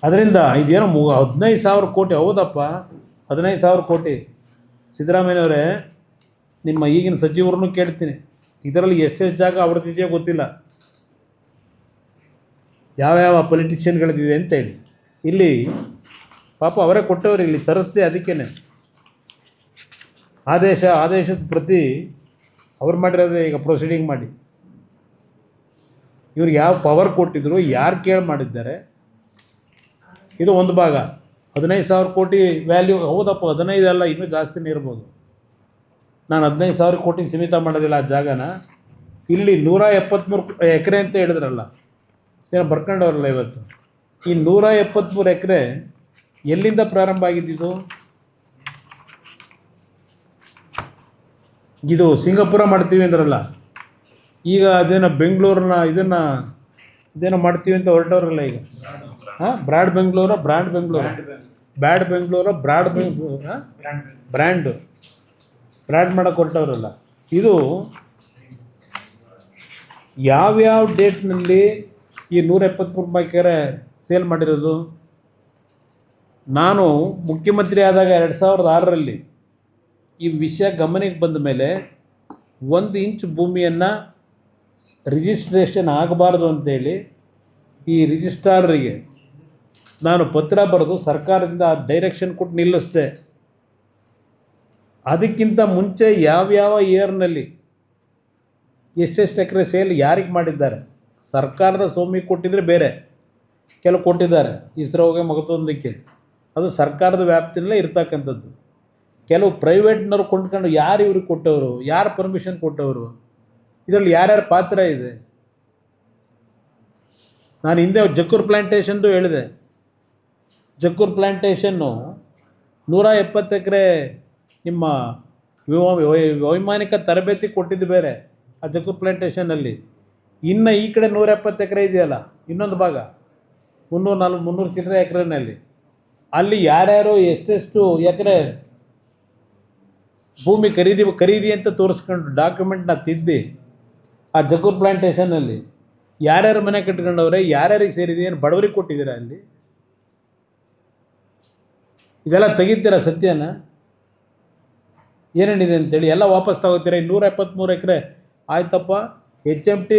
ಅದರಿಂದ ಇದೇನೋ 15,000 ಕೋಟಿ. ಹೌದಪ್ಪ, 15,000 ಕೋಟಿ. ಸಿದ್ದರಾಮಯ್ಯನವರೇ, ನಿಮ್ಮ ಈಗಿನ ಸಚಿವರನ್ನು ಕೇಳ್ತೀನಿ, ಇದರಲ್ಲಿ ಎಷ್ಟೆಷ್ಟು ಜಾಗ ಅವ್ರದ್ದಿದೆಯೋ ಗೊತ್ತಿಲ್ಲ, ಯಾವ್ಯಾವ ಪೊಲಿಟಿಷಿಯನ್ಗಳದ್ದಿದೆ ಅಂತೇಳಿ. ಇಲ್ಲಿ ಪಾಪ ಅವರೇ ಕೊಟ್ಟವ್ರು, ಇಲ್ಲಿ ತರಿಸ್ದೆ. ಅದಕ್ಕೇ ಆದೇಶದ ಪ್ರತಿ ಅವ್ರು ಮಾಡಿರೋದೇ ಈಗ ಪ್ರೊಸೀಡಿಂಗ್ ಮಾಡಿ. ಇವ್ರಿಗೆ ಯಾವ ಪವರ್ ಕೊಟ್ಟಿದ್ರು, ಯಾರು ಕೇಳಿ ಮಾಡಿದ್ದಾರೆ, ಇದು ಒಂದು ಭಾಗ. 15,000 ಕೋಟಿ ವ್ಯಾಲ್ಯೂ. ಹೌದಪ್ಪ, 15 ಅಲ್ಲ, ಇನ್ನೂ ಜಾಸ್ತಿನೇ ಇರ್ಬೋದು. ನಾನು 15,000 ಕೋಟಿಗೆ ಸೀಮಿತ ಮಾಡೋದಿಲ್ಲ ಆ ಜಾಗನ. ಇಲ್ಲಿ 173 ಎಕರೆ ಅಂತ ಹೇಳಿದ್ರಲ್ಲ, ಏನೋ ಬರ್ಕೊಂಡವ್ರಲ್ಲ ಇವತ್ತು. ಈ 173 ಎಕರೆ ಎಲ್ಲಿಂದ ಪ್ರಾರಂಭ ಆಗಿದ್ದಿದ್ದು? ಇದು ಸಿಂಗಾಪುರ ಮಾಡ್ತೀವಿ ಅಂದ್ರಲ್ಲ, ಈಗ ಅದೇನೋ ಬೆಂಗಳೂರನ್ನ ಇದೇನೋ ಮಾಡ್ತೀವಿ ಅಂತ ಹೊರಟವ್ರಲ್ಲ ಈಗ. ಬ್ರಾಡ್ ಬೆಂಗಳೂರು ಬ್ರ್ಯಾಂಡ್ ಮಾಡೋಕ್ಕೆ ಹೊರಟವ್ರಲ್ಲ. ಇದು ಯಾವ್ಯಾವ ಡೇಟ್ನಲ್ಲಿ ಈ 173 ಎಕರೆ ಸೇಲ್ ಮಾಡಿರೋದು? ನಾನು ಮುಖ್ಯಮಂತ್ರಿ ಆದಾಗ 2006ರಲ್ಲಿ ಈ ವಿಷಯ ಗಮನಕ್ಕೆ ಬಂದ ಮೇಲೆ 1 ಇಂಚ್ ಭೂಮಿಯನ್ನು ರಿಜಿಸ್ಟ್ರೇಷನ್ ಆಗಬಾರ್ದು ಅಂತೇಳಿ ಈ ರಿಜಿಸ್ಟ್ರಾರಿಗೆ ನಾನು ಪತ್ರ ಬರೆದು ಸರ್ಕಾರದಿಂದ ಡೈರೆಕ್ಷನ್ ಕೊಟ್ಟು ನಿಲ್ಲಿಸಿದೆ. ಅದಕ್ಕಿಂತ ಮುಂಚೆ ಯಾವ್ಯಾವ ಇಯರ್ನಲ್ಲಿ ಎಷ್ಟೆಷ್ಟು ಎಕರೆ ಸೇಲ್ ಯಾರಿಗೆ ಮಾಡಿದ್ದಾರೆ, ಸರ್ಕಾರದ ಸ್ವಾಮಿಗೆ ಕೊಟ್ಟಿದ್ರೆ ಬೇರೆ, ಕೆಲವು ಕೊಟ್ಟಿದ್ದಾರೆ ಇಸ್ರೋಗೆ ಮಗದೊಂದಕ್ಕೆ, ಅದು ಸರ್ಕಾರದ ವ್ಯಾಪ್ತಿಯಲ್ಲೇ ಇರ್ತಕ್ಕಂಥದ್ದು. ಕೆಲವು ಪ್ರೈವೇಟ್ನವ್ರು ಕೊಂಡ್ಕೊಂಡು ಯಾರು ಇವ್ರಿಗೆ ಕೊಟ್ಟವರು, ಯಾರು ಪರ್ಮಿಷನ್ ಕೊಟ್ಟವರು, ಇದರಲ್ಲಿ ಯಾರ್ಯಾರ ಪಾತ್ರ ಇದೆ? ನಾನು ಹಿಂದೆ ಜಕ್ಕೂರು ಪ್ಲ್ಯಾಂಟೇಷನ್ದು ಹೇಳಿದೆ. ಜಕ್ಕೂರು ಪ್ಲ್ಯಾಂಟೇಷನ್ನು 170 ಎಕರೆ ನಿಮ್ಮ ವೈಮಾನಿಕ ತರಬೇತಿ ಕೊಟ್ಟಿದ್ದು ಬೇರೆ ಆ ಜಕ್ಕೂರು ಪ್ಲ್ಯಾಂಟೇಷನ್ನಲ್ಲಿ. ಇನ್ನು ಈ ಕಡೆ 170 ಎಕರೆ ಇದೆಯಲ್ಲ, ಇನ್ನೊಂದು ಭಾಗ 300 ಚಿಲ್ಲರೆ ಎಕರೆನಲ್ಲಿ, ಅಲ್ಲಿ ಯಾರ್ಯಾರು ಎಷ್ಟೆಷ್ಟು ಎಕರೆ ಭೂಮಿ ಖರೀದಿ ಅಂತ ತೋರಿಸ್ಕೊಂಡು ಡಾಕ್ಯುಮೆಂಟ್ನ ತಿದ್ದಿ ಆ ಜಕ್ಕೂರು ಪ್ಲ್ಯಾಂಟೇಷನ್ನಲ್ಲಿ ಯಾರ್ಯಾರು ಮನೆ ಕಟ್ಕೊಂಡವ್ರೆ, ಯಾರ್ಯಾರಿಗೆ ಸೇರಿದೆ, ಏನು ಬಡವರಿಗೆ ಕೊಟ್ಟಿದ್ದೀರಾ ಅಲ್ಲಿ? ಇದೆಲ್ಲ ತೆಗಿತೀರಾ ಸತ್ಯನ? ಏನೇನಿದೆ ಅಂತೇಳಿ ಎಲ್ಲ ವಾಪಸ್ ತಗೋತೀರಾ. 173 ಎಕರೆ ಆಯ್ತಪ್ಪ, HMT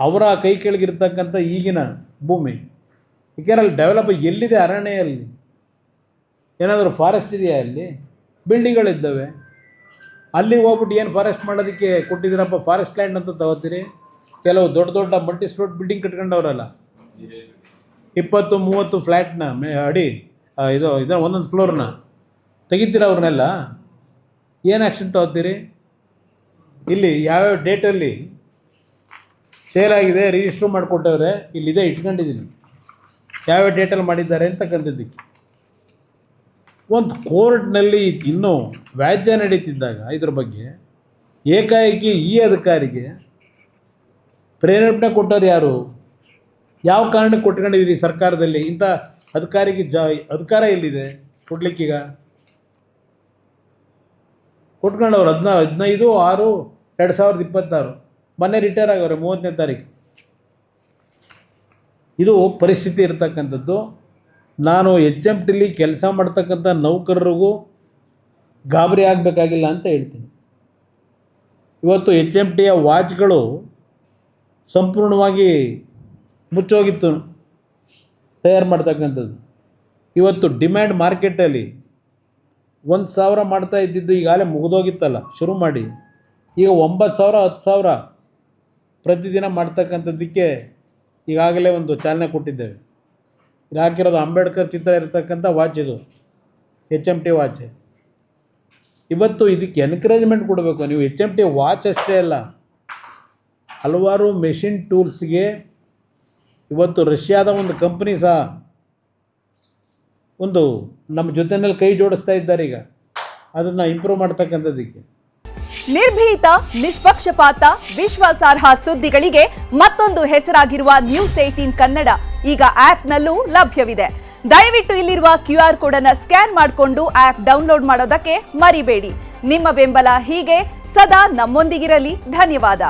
ಅವರ ಕೈ ಕೆಳಗಿರ್ತಕ್ಕಂಥ ಈಗಿನ ಭೂಮಿ. ಏಕೆಂದರೆ ಅಲ್ಲಿ ಡೆವಲಪ್ ಎಲ್ಲಿದೆ? ಅರಣ್ಯಲ್ಲಿ ಏನಾದರೂ ಫಾರೆಸ್ಟ್ ಇದೆಯಾ? ಅಲ್ಲಿ ಬಿಲ್ಡಿಂಗ್ಗಳಿದ್ದಾವೆ. ಅಲ್ಲಿಗೆ ಹೋಗ್ಬಿಟ್ಟು ಏನು ಫಾರೆಸ್ಟ್ ಮಾಡೋದಕ್ಕೆ ಕೊಟ್ಟಿದ್ದೀರಪ್ಪ? ಫಾರೆಸ್ಟ್ ಲ್ಯಾಂಡ್ ಅಂತ ತಗೋತೀರಿ. ಕೆಲವು ದೊಡ್ಡ ದೊಡ್ಡ ಮಲ್ಟಿ ಸ್ಟೋರ್ ಬಿಲ್ಡಿಂಗ್ ಕಟ್ಕೊಂಡವ್ರಲ್ಲ, 20-30 ಫ್ಲ್ಯಾಟ್ನ ಅಡಿ ಇದು ಒಂದೊಂದು ಫ್ಲೋರ್ನ ತೆಗಿತೀರ. ಅವ್ರನ್ನೆಲ್ಲ ಏನು ಆ್ಯಕ್ಷನ್ ತಗೋತೀರಿ? ಇಲ್ಲಿ ಯಾವ್ಯಾವ ಡೇಟಲ್ಲಿ ಸೇಲ್ ಆಗಿದೆ ರಿಜಿಸ್ಟ್ರ್ ಮಾಡಿಕೊಟ್ಟವ್ರೆ, ಇಲ್ಲಿದೆ ಇಟ್ಕೊಂಡಿದ್ದೀನಿ, ಯಾವ್ಯಾವ ಡೇಟಲ್ಲಿ ಮಾಡಿದ್ದಾರೆ ಅಂತಕ್ಕಂಥದ್ದಕ್ಕೆ. ಒಂದು ಕೋರ್ಟ್ನಲ್ಲಿ ಇನ್ನೂ ವ್ಯಾಜ್ಯ ನಡೀತಿದ್ದಾಗ ಇದ್ರ ಬಗ್ಗೆ ಏಕಾಏಕಿ ಈ ಅಧಿಕಾರಿಗೆ ಪ್ರೇರೇಪಣೆ ಕೊಟ್ಟವ್ರು ಯಾರು? ಯಾವ ಕಾರಣಕ್ಕೆ ಕೊಟ್ಕೊಂಡಿದ್ದೀರಿ ಸರ್ಕಾರದಲ್ಲಿ? ಇಂಥ ಅಧಿಕಾರಿಗೆ ಅಧಿಕಾರ ಎಲ್ಲಿದೆ ಕೊಡ್ಲಿಕ್ಕೀಗ? ಕೊಟ್ಕೊಂಡವ್ರು 15/6/2026 ಮೊನ್ನೆ ರಿಟೈರ್ ಆಗವ್ರೆ 30ನೇ ತಾರೀಕು. ಇದು ಪರಿಸ್ಥಿತಿ ಇರ್ತಕ್ಕಂಥದ್ದು. ನಾನು HMTಲಿ ಕೆಲಸ ಮಾಡ್ತಕ್ಕಂಥ ನೌಕರರಿಗೂ ಗಾಬರಿ ಆಗಬೇಕಾಗಿಲ್ಲ ಅಂತ ಹೇಳ್ತೀನಿ. ಇವತ್ತು HMTಯ ವಾಚ್ಗಳು ಸಂಪೂರ್ಣವಾಗಿ ಮುಚ್ಚೋಗಿತ್ತು ತಯಾರು ಮಾಡ್ತಕ್ಕಂಥದ್ದು. ಇವತ್ತು ಡಿಮ್ಯಾಂಡ್ ಮಾರ್ಕೆಟಲ್ಲಿ 1,000 ಮಾಡ್ತಾ ಇದ್ದಿದ್ದು ಈಗಾಗಲೇ ಮುಗಿದೋಗಿತ್ತಲ್ಲ, ಶುರು ಮಾಡಿ ಈಗ 9,000 10,000 ಪ್ರತಿದಿನ ಮಾಡ್ತಕ್ಕಂಥದ್ದಕ್ಕೆ ಈಗಾಗಲೇ ಒಂದು ಚಾಲನೆ ಕೊಟ್ಟಿದ್ದೇವೆ. ಇದು ಹಾಕಿರೋದು ಅಂಬೇಡ್ಕರ್ ಚಿತ್ರ ಇರತಕ್ಕಂಥ ವಾಚ್, ಇದು HMT ವಾಚ್. ಇವತ್ತು ಇದಕ್ಕೆ ಎನ್ಕರೇಜ್ಮೆಂಟ್ ಕೊಡಬೇಕು. ನೀವು HMT ವಾಚ್ ಅಷ್ಟೇ ಅಲ್ಲ, ಹಲವಾರು ಮೆಷಿನ್ ಟೂಲ್ಸ್ಗೆ ಇವತ್ತು ರಷ್ಯಾದ ಒಂದು ಕಂಪ್ನಿ ಸಹ ಒಂದು ನಮ್ಮ ಜೊತೆಯಲ್ಲಿ ಕೈ ಜೋಡಿಸ್ತಾ ಇದ್ದಾರೆ ಈಗ, ಅದನ್ನು ಇಂಪ್ರೂವ್ ಮಾಡ್ತಕ್ಕಂಥದ್ದಕ್ಕೆ. ನಿರ್ಭೀತ, ನಿಷ್ಪಕ್ಷಪಾತ, ವಿಶ್ವಾಸಾರ್ಹ ಸುದ್ದಿಗಳಿಗೆ ಮತ್ತೊಂದು ಹೆಸರಾಗಿರುವ ನ್ಯೂಸ್ 18 ಕನ್ನಡ ಈಗ ಆಪ್ನಲ್ಲೂ ಲಭ್ಯವಿದೆ. ದಯವಿಟ್ಟು ಇಲ್ಲಿರುವ QR ಕೋಡ್ ಅನ್ನು ಸ್ಕ್ಯಾನ್ ಮಾಡಿಕೊಂಡು ಆಪ್ ಡೌನ್ಲೋಡ್ ಮಾಡೋದಕ್ಕೆ ಮರಿಬೇಡಿ. ನಿಮ್ಮ ಬೆಂಬಲ ಹೀಗೆ ಸದಾ ನಮ್ಮೊಂದಿಗಿರಲಿ. ಧನ್ಯವಾದ.